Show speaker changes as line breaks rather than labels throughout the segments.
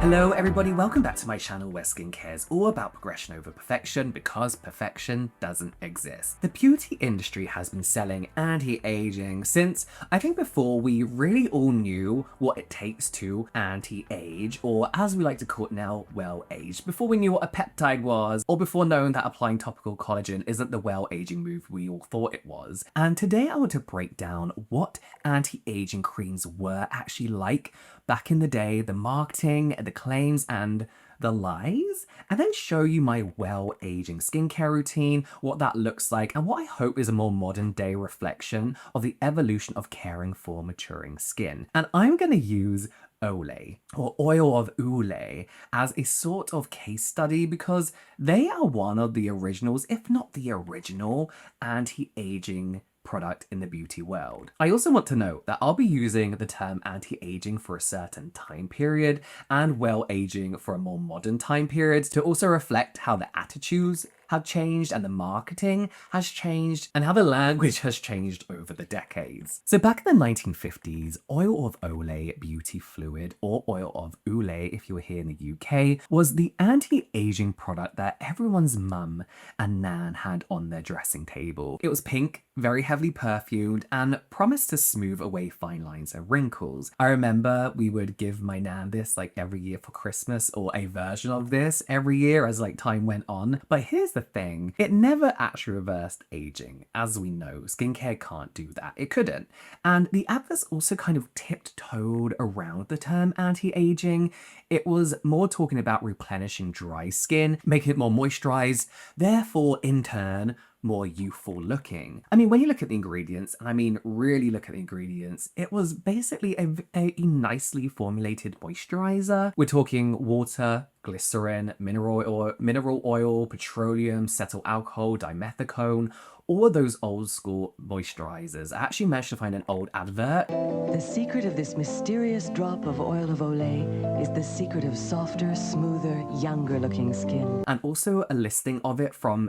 Hello everybody, welcome back to my channel where skincare is all about progression over perfection because perfection doesn't exist. The beauty industry has been selling anti-aging since I think before we really all knew what it takes to anti-age, or as we like to call it now, well-aged. Before we knew what a peptide was, or before knowing that applying topical collagen isn't the well-aging move we all thought it was. And today I want to break down what anti-aging creams were actually like back in the day, the marketing, the claims, and the lies, and then show you my well-aging skincare routine, what that looks like, and what I hope is a more modern day reflection of the evolution of caring for maturing skin. And I'm going to use Olay, or oil of Olay, as a sort of case study because they are one of the originals, if not the original, anti-aging product in the beauty world. I also want to note that I'll be using the term anti-aging for a certain time period and well-aging for a more modern time period to also reflect how the attitudes have changed and the marketing has changed and how the language has changed over the decades. So back in the 1950s, oil of Olay Beauty Fluid, or oil of Olay if you were here in the UK, was the anti-aging product that everyone's mum and nan had on their dressing table. It was pink, very heavily perfumed, and promised to smooth away fine lines and wrinkles. I remember we would give my nan this like every year for Christmas, or a version of this every year as like time went on. But here's the thing, it never actually reversed aging. As we know, skincare can't do that. It couldn't. And the adverts also kind of tiptoed around the term anti-aging. It was more talking about replenishing dry skin, making it more moisturized, therefore in turn more youthful looking. I mean, when you look at the ingredients, and I mean really look at the ingredients, it was basically a nicely formulated moisturizer. We're talking water, glycerin, mineral oil, petroleum, cetyl alcohol, dimethicone, all of those old school moisturizers. I actually managed to find an old advert.
The secret of this mysterious drop of oil of Olay is the secret of softer, smoother, younger looking skin.
And also a listing of it from,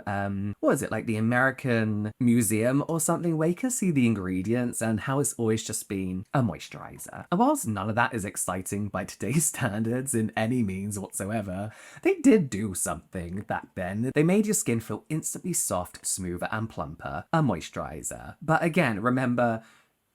what is it, like the American Museum or something, where you can see the ingredients and how it's always just been a moisturizer. And whilst none of that is exciting by today's standards in any means whatsoever, they did do something back then. They made your skin feel instantly soft, smoother, and plumper. A moisturizer. But again, remember,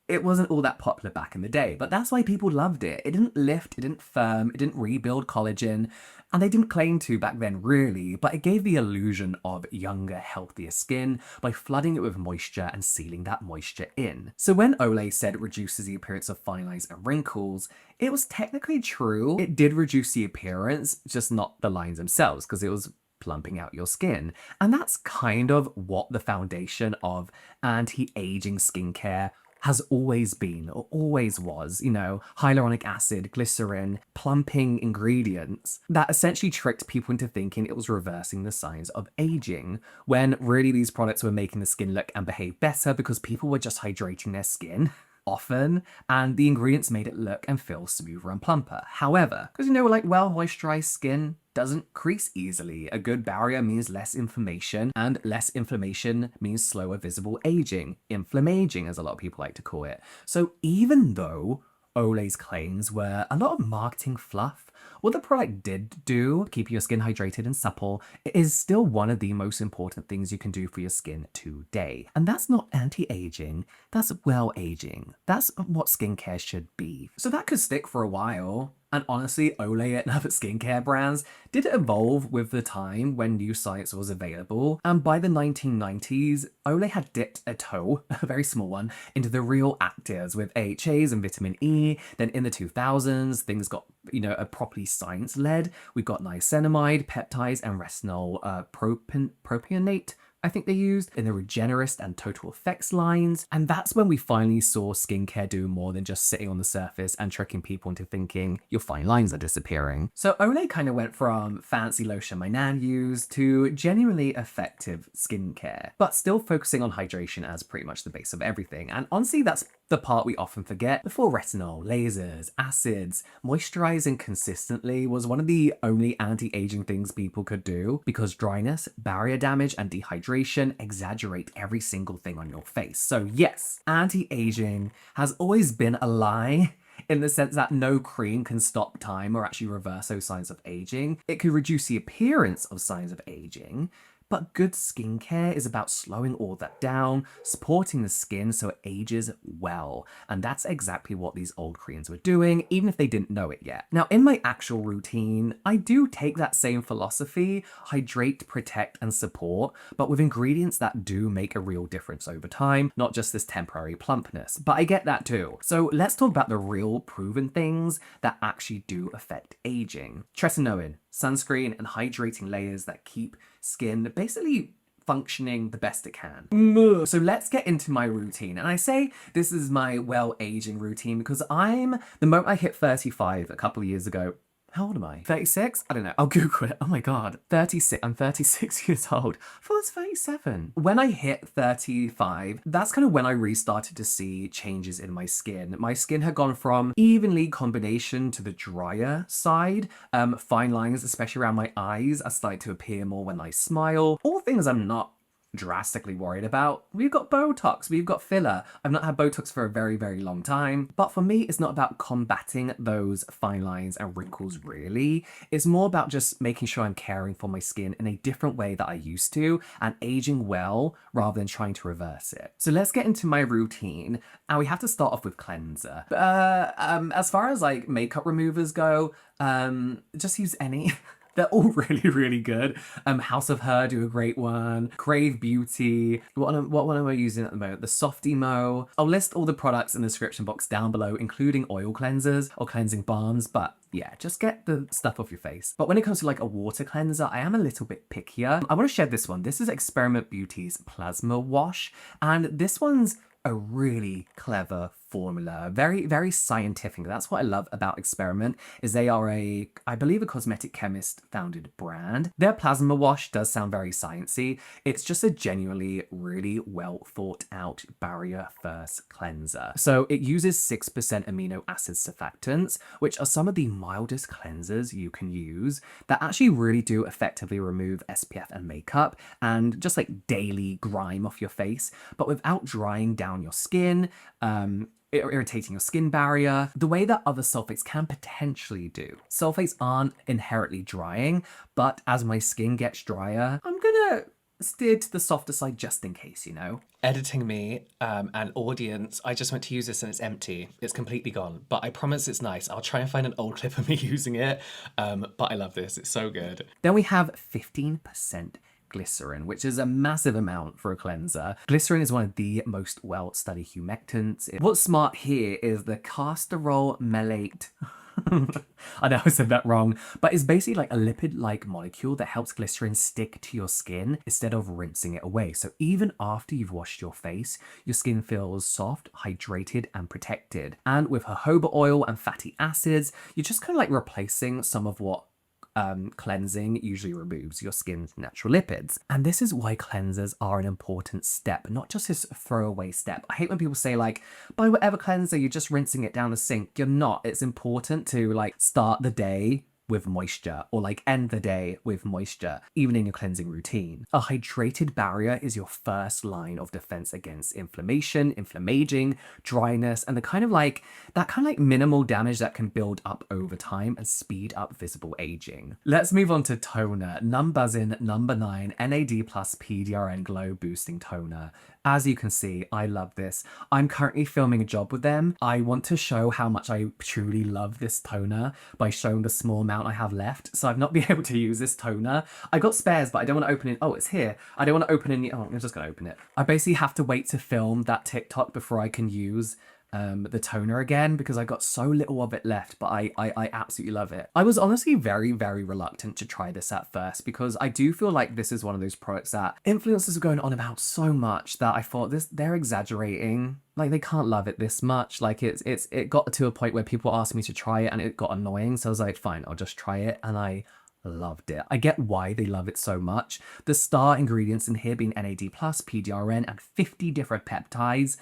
it wasn't all that popular back in the day, but that's why people loved it. It didn't lift, it didn't firm, it didn't rebuild collagen, and they didn't claim to back then really, but it gave the illusion of younger, healthier skin by flooding it with moisture and sealing that moisture in. So when Olay said it reduces the appearance of fine lines and wrinkles, it was technically true. It did reduce the appearance, just not the lines themselves, because it was plumping out your skin. And that's kind of what the foundation of anti-aging skincare has always been, or always was, you know, hyaluronic acid, glycerin, plumping ingredients that essentially tricked people into thinking it was reversing the signs of aging, when really these products were making the skin look and behave better because people were just hydrating their skin often, and the ingredients made it look and feel smoother and plumper. However, because you know, like, well, moisturized skin doesn't crease easily. A good barrier means less inflammation, and less inflammation means slower visible aging. Inflammaging, as a lot of people like to call it. So even though Olay's claims were a lot of marketing fluff, what the product did do, keeping your skin hydrated and supple, it is still one of the most important things you can do for your skin today. And that's not anti-aging, that's well-aging. That's what skincare should be. So that could stick for a while. And honestly, Olay and other skincare brands did evolve with the time when new science was available. And by the 1990s, Olay had dipped a toe, a very small one, into the real actives with AHAs and vitamin E. Then in the 2000s, things got, you know, a properly science-led. We've got niacinamide, peptides, and retinol propionate, I think they used, in the Regenerist and Total Effects lines. And that's when we finally saw skincare do more than just sitting on the surface and tricking people into thinking your fine lines are disappearing. So Olay kind of went from fancy lotion my nan used to genuinely effective skincare, but still focusing on hydration as pretty much the base of everything. And honestly, that's the part we often forget. Before retinol, lasers, acids, moisturizing consistently was one of the only anti-aging things people could do, because dryness, barrier damage, and dehydration exaggerate every single thing on your face. So yes, anti-aging has always been a lie. in the sense that no cream can stop time or actually reverse those signs of aging. It could reduce the appearance of signs of aging, but good skincare is about slowing all that down, supporting the skin so it ages well. And that's exactly what these old creams were doing, even if they didn't know it yet. Now, in my actual routine, I do take that same philosophy, hydrate, protect, and support, but with ingredients that do make a real difference over time, not just this temporary plumpness. But I get that too. So let's talk about the real proven things that actually do affect aging. Tretinoin, sunscreen, and hydrating layers that keep skin basically functioning the best it can. So let's get into my routine. And I say this is my well-aging routine because the moment I hit 35 a couple of years ago, how old am I? 36? I don't know. I'll Google it. Oh my God. 36. I'm 36 years old. I thought I was 37. When I hit 35, that's kind of when I restarted to see changes in my skin. My skin had gone from evenly combination to the drier side. Fine lines, especially around my eyes, are starting to appear more when I smile. All things I'm not drastically worried about. We've got Botox, we've got filler. I've not had Botox for a very, very long time. But for me, it's not about combating those fine lines and wrinkles really. It's more about just making sure I'm caring for my skin in a different way that I used to and aging well rather than trying to reverse it. So let's get into my routine. And we have to start off with cleanser. As far as like makeup removers go, just use any. They're all really, really good. House of Her do a great one. Crave Beauty. What one am I using at the moment? The Soft Emo. I'll list all the products in the description box down below, including oil cleansers or cleansing balms. But yeah, just get the stuff off your face. But when it comes to like a water cleanser, I am a little bit pickier. I want to share this one. This is Experiment Beauty's Plasma Wash. And this one's a really clever formula, very, very scientific. That's what I love about Experiment, is they are I believe a cosmetic chemist founded brand. Their plasma wash does sound very sciencey. It's just a genuinely really well thought out barrier first cleanser. So it uses 6% amino acid surfactants, which are some of the mildest cleansers you can use that actually really do effectively remove SPF and makeup and just like daily grime off your face, but without drying down your skin, irritating your skin barrier, the way that other sulfates can potentially do. Sulfates aren't inherently drying, but as my skin gets drier, I'm gonna steer to the softer side just in case, you know?
Editing me and audience, I just went to use this and it's empty. It's completely gone, but I promise it's nice. I'll try and find an old clip of me using it, but I love this. It's so good.
Then we have 15% glycerin, which is a massive amount for a cleanser. Glycerin is one of the most well-studied humectants. What's smart here is the casterol malate. I know I said that wrong, but it's basically like a lipid-like molecule that helps glycerin stick to your skin instead of rinsing it away. So even after you've washed your face, your skin feels soft, hydrated, and protected. And with jojoba oil and fatty acids, you're just kind of like replacing some of what cleansing usually removes, your skin's natural lipids. And this is why cleansers are an important step, not just this throwaway step. I hate when people say like, buy whatever cleanser, you're just rinsing it down the sink. You're not. It's important to like start the day with moisture or like end the day with moisture, even in your cleansing routine. A hydrated barrier is your first line of defense against inflammation, inflammaging, dryness, and that kind of like minimal damage that can build up over time and speed up visible aging. Let's move on to toner. Numbuzzin number 9 NAD plus PDRN glow boosting toner. As you can see, I love this. I'm currently filming a job with them. I want to show how much I truly love this toner by showing the small amount I have left. So I've not been able to use this toner. I got spares, but I don't want to open it. Oh, it's here. I don't want to open it. Oh, I'm just going to open it. I basically have to wait to film that TikTok before I can use the toner again because I got so little of it left, but I absolutely love it. I was honestly very, very reluctant to try this at first because I do feel like this is one of those products that influencers are going on about so much that I thought they're exaggerating. Like they can't love it this much. Like it got to a point where people asked me to try it and it got annoying. So I was like, fine, I'll just try it. And I loved it. I get why they love it so much. The star ingredients in here being NAD+, PDRN, and 50 different peptides,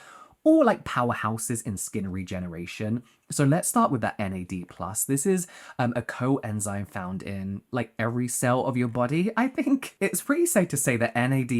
all like powerhouses in skin regeneration. So let's start with that NAD+. This is a coenzyme found in like every cell of your body. I think it's pretty safe to say that NAD+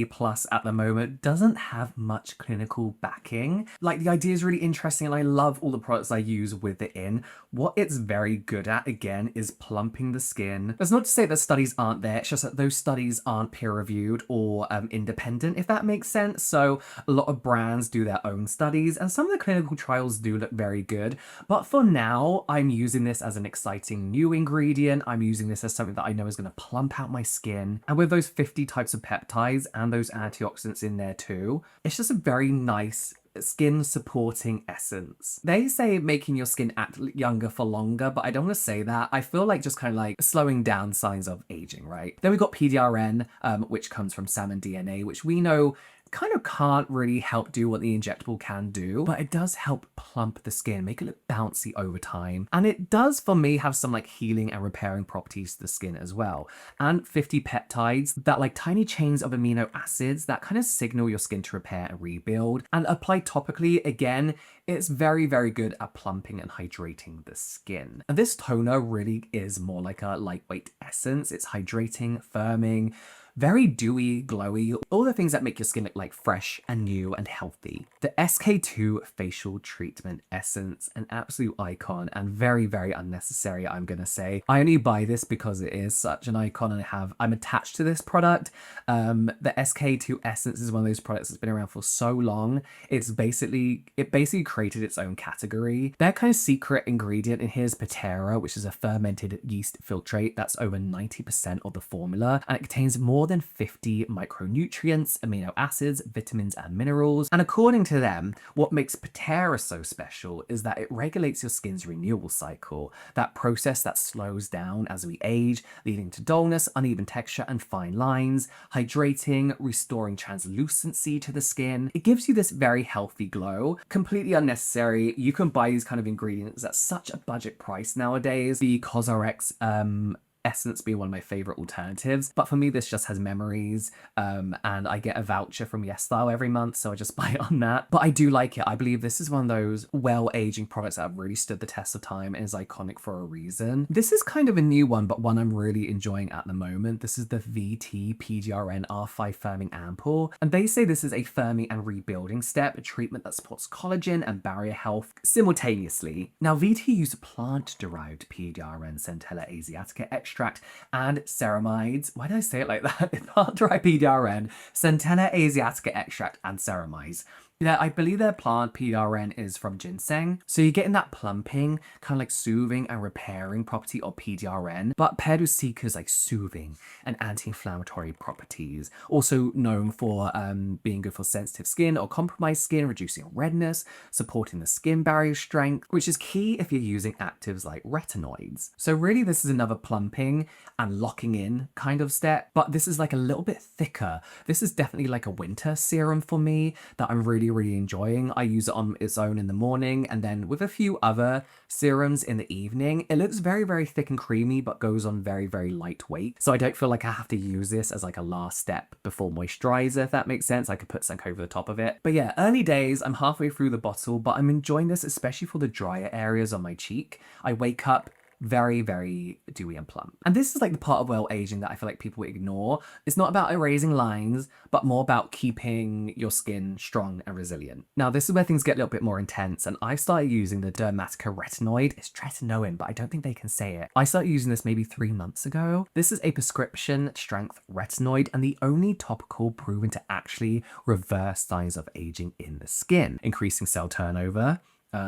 at the moment doesn't have much clinical backing. Like the idea is really interesting and I love all the products I use with it in. What it's very good at, again, is plumping the skin. That's not to say that studies aren't there, it's just that those studies aren't peer-reviewed or independent, if that makes sense. So a lot of brands do their own studies and some of the clinical trials do look very good. But for now, I'm using this as an exciting new ingredient. I'm using this as something that I know is going to plump out my skin. And with those 50 types of peptides and those antioxidants in there too, it's just a very nice skin supporting essence. They say making your skin act younger for longer, but I don't want to say that. I feel like just kind of like slowing down signs of aging, right? Then we got PDRN, which comes from salmon DNA, which we know kind of can't really help do what the injectable can do, but it does help plump the skin, make it look bouncy over time. And it does, for me, have some like healing and repairing properties to the skin as well. And 50 peptides, that like tiny chains of amino acids that kind of signal your skin to repair and rebuild. And applied topically, again, it's very, very good at plumping and hydrating the skin. And this toner really is more like a lightweight essence. It's hydrating, firming, very dewy, glowy, all the things that make your skin look like fresh and new and healthy. The SK2 Facial Treatment Essence, an absolute icon and very, very unnecessary, I'm gonna say. I only buy this because it is such an icon and I'm attached to this product. The SK2 Essence is one of those products that's been around for so long. It basically created its own category. Their kind of secret ingredient in here is Patera, which is a fermented yeast filtrate that's over 90% of the formula, and it contains more than 50 micronutrients, amino acids, vitamins, and minerals. And according to them, what makes Patera so special is that it regulates your skin's renewal cycle, that process that slows down as we age, leading to dullness, uneven texture, and fine lines, hydrating, restoring translucency to the skin. It gives you this very healthy glow, completely unnecessary. You can buy these kind of ingredients at such a budget price nowadays. The CosRx Essence being one of my favorite alternatives, but for me this just has memories, and I get a voucher from YesStyle every month, so I just buy it on that. But I do like it. I believe this is one of those well-aging products that have really stood the test of time and is iconic for a reason. This is kind of a new one, but one I'm really enjoying at the moment. This is the VT PDRN R5 Firming Ampoule, and they say this is a firming and rebuilding step, a treatment that supports collagen and barrier health simultaneously. Now, VT use plant-derived PDRN Centella asiatica extract and ceramides. Why did I say it like that? Plant-derived PDRN, Centella asiatica extract, and ceramides. Yeah, I believe their plant PDRN is from ginseng. So you're getting that plumping, kind of like soothing and repairing property of PDRN, but paired with Cica's like soothing and anti-inflammatory properties. Also known for being good for sensitive skin or compromised skin, reducing redness, supporting the skin barrier strength, which is key if you're using actives like retinoids. So really this is another plumping and locking in kind of step, but this is like a little bit thicker. This is definitely like a winter serum for me that I'm really enjoying. I use it on its own in the morning and then with a few other serums in the evening. It looks very, very thick and creamy, but goes on very, very lightweight. So I don't feel like I have to use this as like a last step before moisturizer, if that makes sense. I could put something over the top of it. But yeah, early days, I'm halfway through the bottle, but I'm enjoying this, especially for the drier areas on my cheek. I wake up very, very dewy and plump. And this is like the part of well aging that I feel like people ignore. It's not about erasing lines, but more about keeping your skin strong and resilient. Now, this is where things get a little bit more intense, and I started using the Dermatica retinoid. It's tretinoin, but I don't think they can say it. I started using this maybe 3 months ago. This is a prescription strength retinoid and the only topical proven to actually reverse signs of aging in the skin, increasing cell turnover,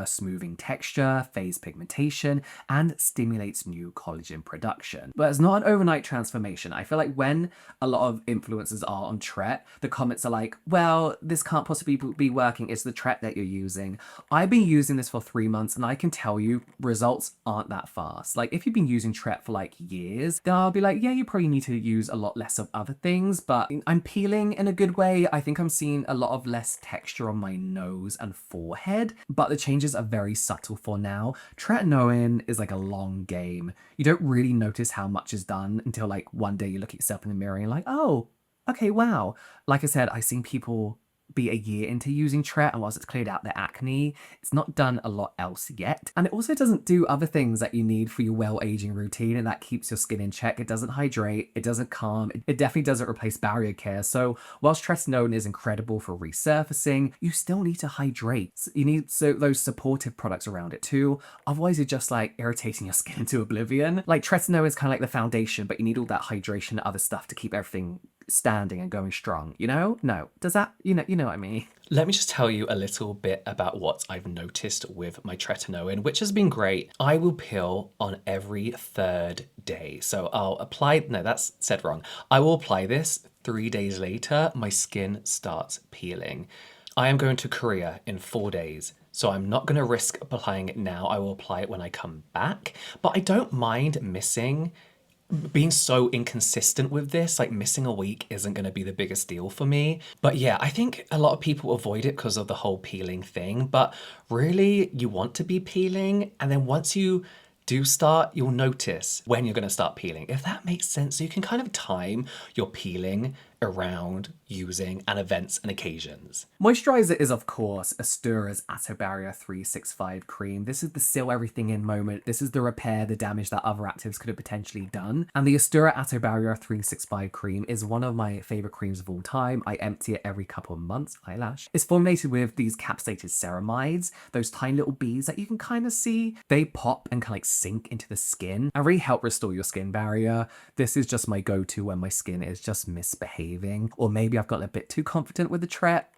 smoothing texture, phase pigmentation, and stimulates new collagen production. But it's not an overnight transformation. I feel like when a lot of influencers are on Tret, the comments are like, well, this can't possibly be working. It's the Tret that you're using. I've been using this for 3 months and I can tell you results aren't that fast. Like if you've been using Tret for like years, then I'll be like, yeah, you probably need to use a lot less of other things, but I'm peeling in a good way. I think I'm seeing a lot of less texture on my nose and forehead, but the changes are very subtle for now. Tretinoin is like a long game. You don't really notice how much is done until like one day you look at yourself in the mirror and you're like, oh, okay, wow. Like I said, I've seen people be a year into using Tret, and whilst it's cleared out the acne, it's not done a lot else yet. And it also doesn't do other things that you need for your well-aging routine, and that keeps your skin in check. It doesn't hydrate, it doesn't calm, it definitely doesn't replace barrier care. So whilst tretinoin is incredible for resurfacing, you still need to hydrate. You need those supportive products around it too. Otherwise, you're just like irritating your skin into oblivion. Like tretinoin is kind of like the foundation, but you need all that hydration and other stuff to keep everything standing and going strong, you know? No. Does that, you know what I mean?
Let me just tell you a little bit about what I've noticed with my tretinoin, which has been great. I will peel on every third day. So I'll apply, no, that's said wrong. I will apply this 3 days later, my skin starts peeling. I am going to Korea in 4 days. So I'm not going to risk applying it now. I will apply it when I come back. But I don't mind being so inconsistent with this. Like missing a week isn't going to be the biggest deal for me. But yeah, I think a lot of people avoid it because of the whole peeling thing. But really, you want to be peeling. And then once you do start, you'll notice when you're going to start peeling, if that makes sense. So you can kind of time your peeling around using and events and occasions.
Moisturizer is, of course, Astura's Atto Barrier 365 cream. This is the seal everything in moment. This is the repair the damage that other actives could have potentially done. And the Astura Atto Barrier 365 cream is one of my favorite creams of all time. I empty it every couple of months, eyelash. It's formulated with these capsated ceramides, those tiny little beads that you can kind of see. They pop and kind of like sink into the skin and really help restore your skin barrier. This is just my go-to when my skin is just misbehaving, or maybe I've gotten a bit too confident with the Tret.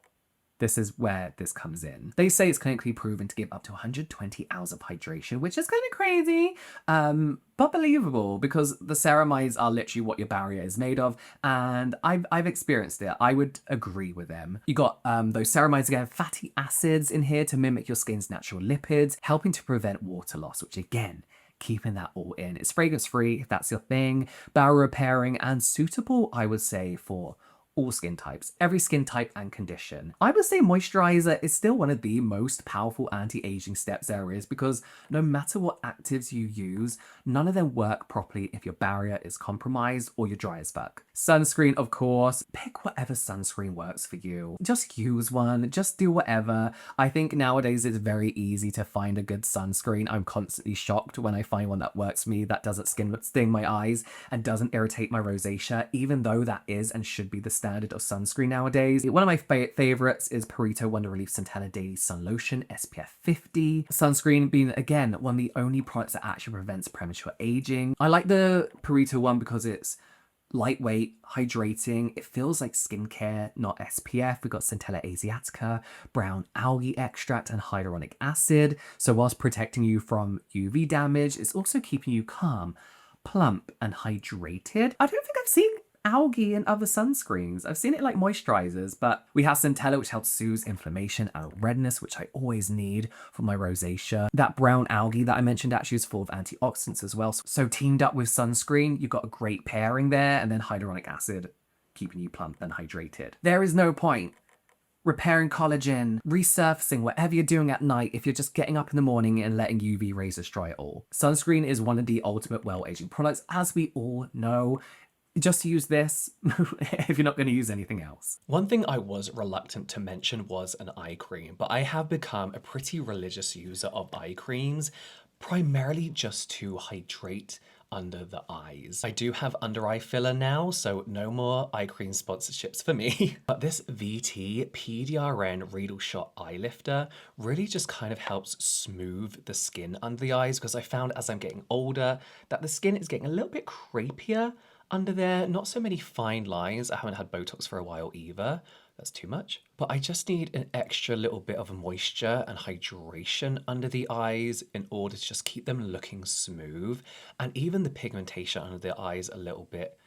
This is where this comes in. They say it's clinically proven to give up to 120 hours of hydration, which is kind of crazy, but believable, because the ceramides are literally what your barrier is made of, and I've experienced it. I would agree with them. You got those ceramides again, fatty acids in here to mimic your skin's natural lipids, helping to prevent water loss, which again, keeping that all in. It's fragrance free if that's your thing, barrier repairing, and suitable, I would say, for all skin types, every skin type and condition. I would say moisturizer is still one of the most powerful anti-aging steps there is, because no matter what actives you use, none of them work properly if your barrier is compromised or you're dry as fuck. Sunscreen, of course, pick whatever sunscreen works for you. Just use one, just do whatever. I think nowadays it's very easy to find a good sunscreen. I'm constantly shocked when I find one that works for me, that doesn't sting my eyes and doesn't irritate my rosacea, even though that is and should be the standard of sunscreen nowadays. One of my favorites is Purito Wonder Relief Centella Daily Sun Lotion SPF 50. Sunscreen being, again, one of the only products that actually prevents premature aging. I like the Purito one because it's lightweight, hydrating. It feels like skincare, not SPF. We've got Centella Asiatica, brown algae extract, and hyaluronic acid. So whilst protecting you from UV damage, it's also keeping you calm, plump, and hydrated. I don't think I've seen algae in other sunscreens. I've seen it like moisturizers, but we have Centella, which helps soothe inflammation and redness, which I always need for my rosacea. That brown algae that I mentioned actually is full of antioxidants as well. So teamed up with sunscreen, you've got a great pairing there, and then hyaluronic acid keeping you plump and hydrated. There is no point repairing collagen, resurfacing, whatever you're doing at night, if you're just getting up in the morning and letting UV rays destroy it all. Sunscreen is one of the ultimate well-aging products, as we all know. Just use this if you're not going to use anything else.
One thing I was reluctant to mention was an eye cream, but I have become a pretty religious user of eye creams, primarily just to hydrate under the eyes. I do have under eye filler now, so no more eye cream sponsorships for me. But this VT PDRN Riedel Shot Eye Lifter really just kind of helps smooth the skin under the eyes, because I found as I'm getting older that the skin is getting a little bit crepier under there. Not so many fine lines. I haven't had Botox for a while either. That's too much. But I just need an extra little bit of moisture and hydration under the eyes in order to just keep them looking smooth. And even the pigmentation under the eyes a little bit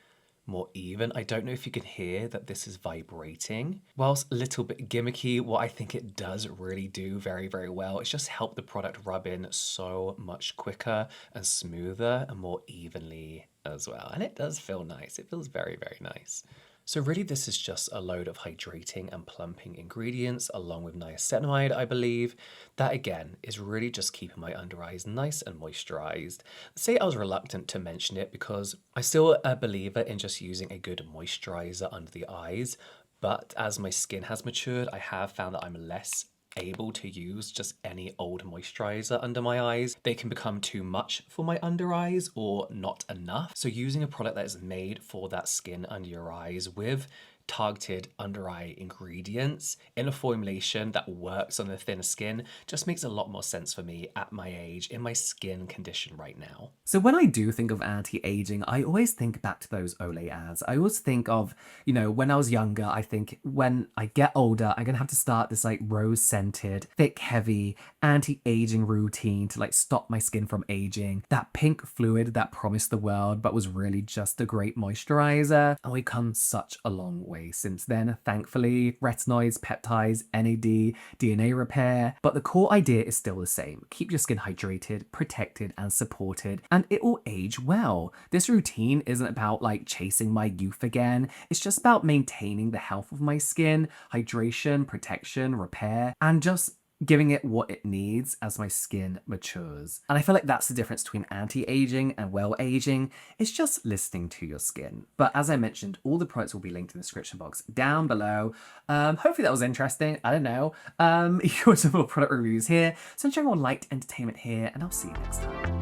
more even. I don't know if you can hear that this is vibrating. Whilst a little bit gimmicky, what I think it does really do very, very well is just help the product rub in so much quicker and smoother and more evenly as well. And it does feel nice. It feels very, very nice. So really this is just a load of hydrating and plumping ingredients along with niacinamide, I believe. That again is really just keeping my under eyes nice and moisturized. Say I was reluctant to mention it because I'm still a believer in just using a good moisturizer under the eyes, But as my skin has matured, I have found that I'm less able to use just any old moisturizer under my eyes. They can become too much for my under eyes or not enough. So using a product that is made for that skin under your eyes with targeted under eye ingredients in a formulation that works on the thinner skin just makes a lot more sense for me at my age in my skin condition right now.
So when I do think of anti-aging, I always think back to those Olay ads. I always think of, you know, when I was younger, I think when I get older, I'm gonna have to start this like rose-scented, thick, heavy, anti-aging routine to like stop my skin from aging. That pink fluid that promised the world but was really just a great moisturizer. And we've come such a long way since then, thankfully. Retinoids, peptides, NAD, DNA repair. But the core idea is still the same. Keep your skin hydrated, protected, and supported, and it will age well. This routine isn't about like chasing my youth again. It's just about maintaining the health of my skin, hydration, protection, repair, and just giving it what it needs as my skin matures. And I feel like that's the difference between anti-aging and well-aging. It's just listening to your skin. But as I mentioned, all the products will be linked in the description box down below. Hopefully that was interesting. I don't know. Your typical product reviews here. So general light entertainment here, and I'll see you next time.